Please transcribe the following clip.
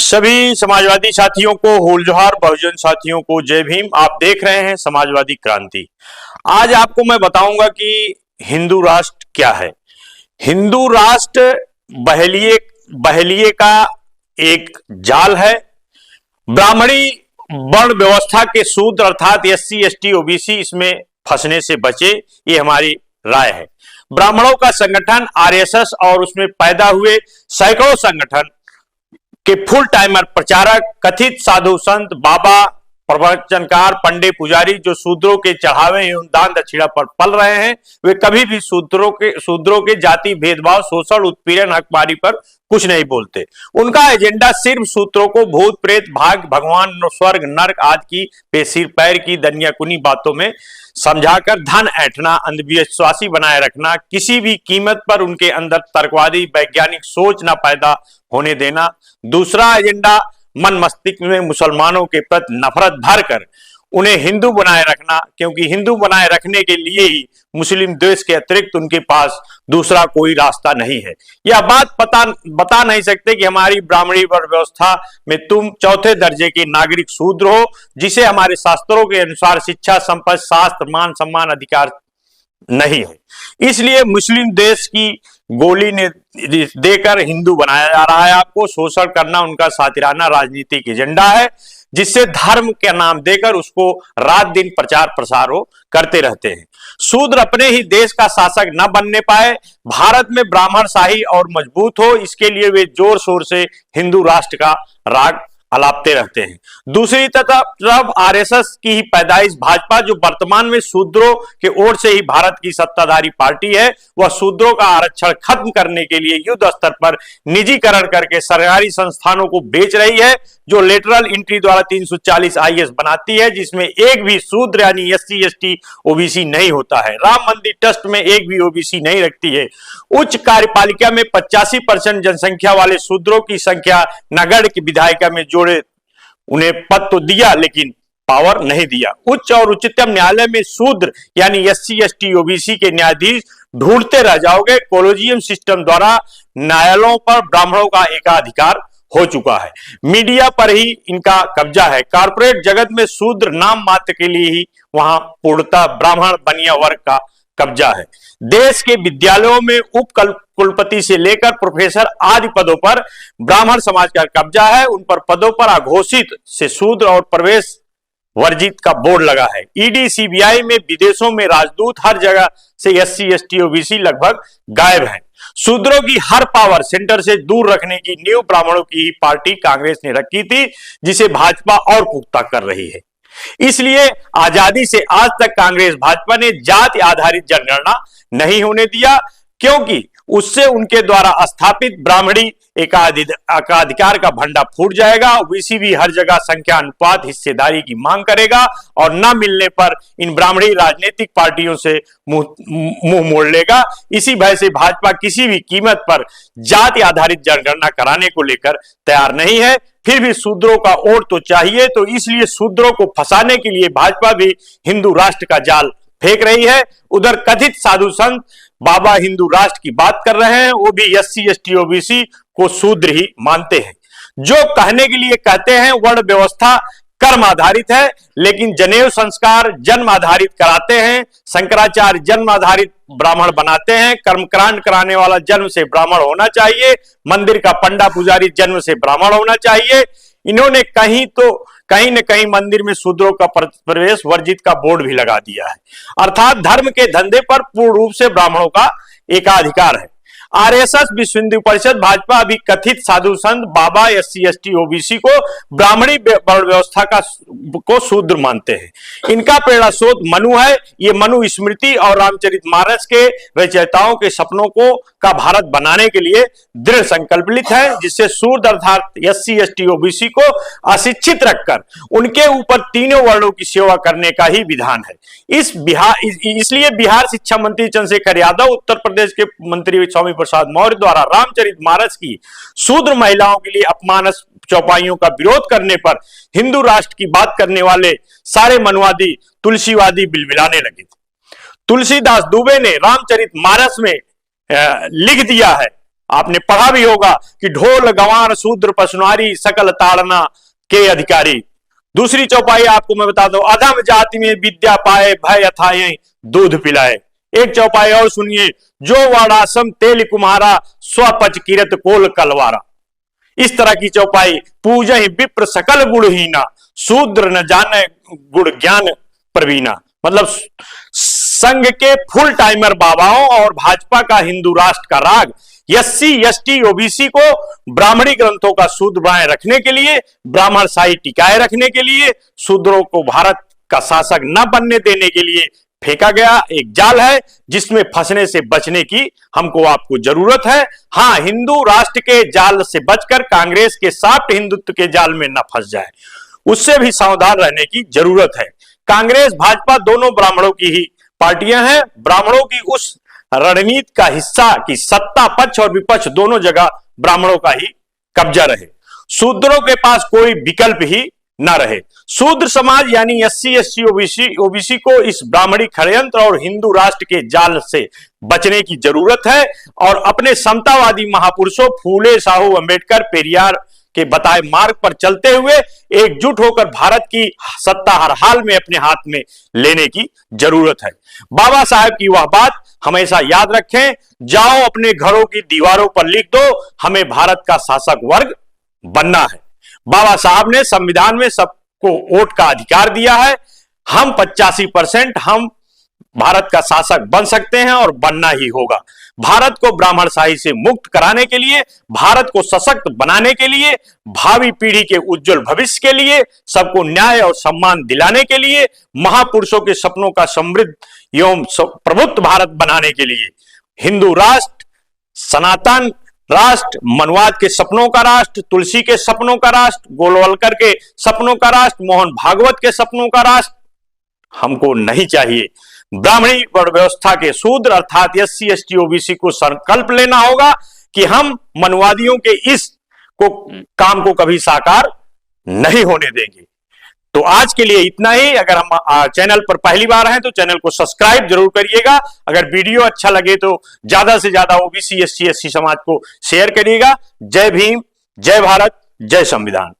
सभी समाजवादी साथियों को होल जोहार, बहुजन साथियों को जय भीम। आप देख रहे हैं समाजवादी क्रांति। आज आपको मैं बताऊंगा कि हिंदू राष्ट्र क्या है। हिंदू राष्ट्र बहलिए बहलिए का एक जाल है। ब्राह्मणी वर्ण व्यवस्था के शूद्र अर्थात एससी एसटी ओबीसी इसमें फंसने से बचे, ये हमारी राय है। ब्राह्मणों का संगठन आरएसएस और उसमें पैदा हुए सैकड़ों संगठन के फुल टाइमर प्रचारक, कथित साधु संत, बाबा, प्रवचनकार, पंडे, पुजारी जो शूद्रों के चढ़ावे एवं दान दक्षिणा पर पल रहे हैं, वे कभी भी शूद्रों के जाति भेदभाव, शोषण, उत्पीड़न, हकमारी पर कुछ नहीं बोलते। उनका एजेंडा सिर्फ शूद्रों को भूत प्रेत, भाग्य, भगवान, स्वर्ग, नर्क आदि की बेसिर पैर की दनियाकुनी बातों में समझाकर धन ऐंठना, अंधविश्वासी बनाए रखना, किसी भी कीमत पर उनके अंदर तर्कवादी वैज्ञानिक सोच न पैदा होने देना। दूसरा एजेंडा मन मस्तिष्क में मुसलमानों के प्रति नफरत भरकर उन्हें हिंदू बनाए रखना, क्योंकि हिंदू बनाए रखने के लिए ही मुस्लिम द्वेष के अतिरिक्त उनके पास दूसरा कोई रास्ता नहीं है। यह बात बता नहीं सकते कि हमारी ब्राह्मणी वर्ण व्यवस्था में तुम चौथे दर्जे के नागरिक शूद्र हो, जिसे हमारे शास्त्रों के अनुसार शिक्षा, संपत्ति, शास्त्र, मान सम्मान, अधिकार नहीं है। इसलिए मुस्लिम देश की गोली ने देकर हिंदू बनाया जा रहा है। आपको शोषण करना उनका सातिराना राजनीतिक एजेंडा है, जिससे धर्म के नाम देकर उसको रात दिन प्रचार प्रसार करते रहते हैं। शूद्र अपने ही देश का शासक न बनने पाए, भारत में ब्राह्मण शाही और मजबूत हो, इसके लिए वे जोर शोर से हिंदू राष्ट्र का राग अलापते रहते हैं। दूसरी तरफ आरएसएस की ही पैदाइश भाजपा, जो वर्तमान में शूद्रों के ओर से ही भारत की सत्ताधारी पार्टी है, वह शूद्रों का आरक्षण खत्म करने के लिए युद्ध स्तर पर निजीकरण करके सरकारी संस्थानों को बेच रही है, जो लेटरल एंट्री द्वारा 340 आईएएस बनाती है, जिसमें एक भी शूद्र यानी एससी एसटी ओबीसी नहीं होता है। राम मंदिर ट्रस्ट में एक भी ओबीसी नहीं रखती है। उच्च कार्यपालिका में 85% जनसंख्या वाले शूद्रों की संख्या नगढ़ की विधायिका में जोड़े उन्हें पद तो दिया, लेकिन पावर नहीं दिया। उच्च और उच्चतम न्यायालय में शूद्र यानी एससी एसटी ओबीसी के न्यायाधीश ढूंढते रह जाओगे। कॉलेजियम सिस्टम द्वारा न्यायालयों पर ब्राह्मणों का एकाधिकार हो चुका है। मीडिया पर ही इनका कब्जा है। कॉर्पोरेट जगत में शूद्र नाम मात्र के लिए ही वहां पूर्णतः ब्राह्मण बनिया वर्ग का कब्जा है। देश के विद्यालयों में उप कुलपति से लेकर प्रोफेसर आदि पदों पर ब्राह्मण समाज का कब्जा है। उन पर पदों पर अघोषित से शूद्र और प्रवेश वर्जित का बोर्ड लगा है। ईडी, सीबीआई में, विदेशों में राजदूत, हर जगह से एससी एसटी ओबीसी लगभग गायब हैं। शूद्रों की हर पावर सेंटर से दूर रखने की नींव ब्राह्मणों की ही पार्टी कांग्रेस ने रखी थी, जिसे भाजपा और पुख्ता कर रही है। इसलिए आजादी से आज तक कांग्रेस भाजपा ने जाति आधारित जनगणना नहीं होने दिया, क्योंकि उससे उनके द्वारा स्थापित ब्राह्मणी एकाधिकार का भंडा फूट जाएगा। ओबीसी भी हर जगह संख्या अनुपात हिस्सेदारी की मांग करेगा और न मिलने पर इन ब्राह्मणी राजनीतिक पार्टियों से मुंह मोड़ लेगा। इसी भय से भाजपा किसी भी कीमत पर जाति आधारित जनगणना कराने को लेकर तैयार नहीं है। फिर भी शूद्रों का वोट तो चाहिए, तो इसलिए शूद्रों को फंसाने के लिए भाजपा भी हिंदू राष्ट्र का जाल फेंक रही है। उधर कथित साधु संत बाबा हिंदू राष्ट्र की बात कर रहे हैं, वो भी एससी एसटी ओबीसी को शूद्र ही मानते हैं। जो कहने के लिए कहते हैं वर्ण व्यवस्था कर्म आधारित है, लेकिन जनेऊ संस्कार जन्म आधारित कराते हैं। शंकराचार्य जन्म आधारित ब्राह्मण बनाते हैं। कर्मकांड कराने वाला जन्म से ब्राह्मण होना चाहिए। मंदिर का पंडा पुजारी जन्म से ब्राह्मण होना चाहिए। इन्होंने कहीं न कहीं मंदिर में शूद्रों का प्रवेश वर्जित का बोर्ड भी लगा दिया है। अर्थात धर्म के धंधे पर पूर्ण रूप से ब्राह्मणों का एकाधिकार है। आरएसएस, विश्व हिंदू परिषद, भाजपा भी कथित साधु Sant Baba, SC ST OBC को ब्राह्मणी वर्ण व्यवस्था को शूद्र मानते हैं। इनका प्रेरणा स्रोत मनु है। ये मनु स्मृति और रामचरितमानस के रचयिताओं के सपनों का भारत बनाने के लिए दृढ़ संकल्पित है, जिससे शूद्र अर्थात एससी एसटी ओबीसी को अशिक्षित रखकर उनके ऊपर तीनों वर्णों की सेवा करने का ही विधान है। इसलिए बिहार शिक्षा मंत्री चंद्रशेखर यादव, उत्तर प्रदेश के मंत्री स्वामी प्रसाद मौर्य द्वारा रामचरितमानस की शूद्र महिलाओं के लिए अपमानस चौपाइयों का विरोध करने पर हिंदू राष्ट्र की बात करने वाले सारे मनुवादी तुलसीवादी बिलबिलाने लगे थे। तुलसीदास दुबे ने रामचरितमानस में लिख दिया है आपने पढ़ा भी होगा कि ढोल गंवार शूद्र पशुनारी सकल ताड़ना के अधिकारी। दूसरी चौपाई आपको मैं बता दूं, अधम जाति में विद्या पाए भय अथाये दूध पिलाए। एक चौपाई और सुनिए, जो वर्णाश्रम तेल कुम्हारा स्वपच किरत कोल कलवारा। इस तरह की चौपाई, पूजहि विप्र सकल गुणहीना शूद्र न जाने गुण ज्ञान प्रवीणा। मतलब संघ के फुल टाइमर बाबाओं और भाजपा का हिंदू राष्ट्र का राग एससी एसटी ओबीसी को ब्राह्मणी ग्रंथों का शुद्ध बनाए रखने के लिए, ब्राह्मणशाही टिकाए रखने के लिए, शूद्रों को भारत का शासक न बनने देने के लिए फेंका गया एक जाल है, जिसमें फंसने से बचने की हमको आपको जरूरत है। हां, हिंदू राष्ट्र के जाल से बचकर कांग्रेस के सॉफ्ट हिंदुत्व के जाल में न फंस जाए, उससे भी सावधान रहने की जरूरत है। कांग्रेस भाजपा दोनों ब्राह्मणों की ही पार्टियां हैं। ब्राह्मणों की उस रणनीति का हिस्सा कि सत्ता पक्ष और विपक्ष दोनों जगह ब्राह्मणों का ही कब्जा रहे, शूद्रों के पास कोई विकल्प ही ना रहे। शूद्र समाज यानी एससी एसटी ओबीसी को इस ब्राह्मणी षड्यंत्र और हिंदू राष्ट्र के जाल से बचने की जरूरत है और अपने समतावादी महापुरुषों फूले साहू अंबेडकर पेरियार के बताए मार्ग पर चलते हुए एकजुट होकर भारत की सत्ता हर हाल में अपने हाथ में लेने की जरूरत है। बाबा साहब की वह बात हमेशा याद रखें, जाओ अपने घरों की दीवारों पर लिख दो, हमें भारत का शासक वर्ग बनना है। बाबा साहब ने संविधान में सबको वोट का अधिकार दिया है। हम 85% हम भारत का शासक बन सकते हैं और बनना ही होगा। भारत को ब्राह्मणशाही से मुक्त कराने के लिए, भारत को सशक्त बनाने के लिए, भावी पीढ़ी के उज्जवल भविष्य के लिए, सबको न्याय और सम्मान दिलाने के लिए, महापुरुषों के सपनों का समृद्ध एवं प्रभुत्व भारत बनाने के लिए हिंदू राष्ट्र, सनातन राष्ट्र, मनवाद के सपनों का राष्ट्र, तुलसी के सपनों का राष्ट्र, गोलवलकर के सपनों का राष्ट्र, मोहन भागवत के सपनों का राष्ट्र हमको नहीं चाहिए। ब्राह्मणी वर्ण व्यवस्था के शूद्र अर्थात एससी एसटी ओबीसी को संकल्प लेना होगा कि हम मनवादियों के इस काम को कभी साकार नहीं होने देंगे। तो आज के लिए इतना ही। अगर हम चैनल पर पहली बार हैं तो चैनल को सब्सक्राइब जरूर करिएगा। अगर वीडियो अच्छा लगे तो ज्यादा से ज्यादा ओबीसी एससी एसटी समाज को शेयर करिएगा। जय भीम, जय भारत, जय संविधान।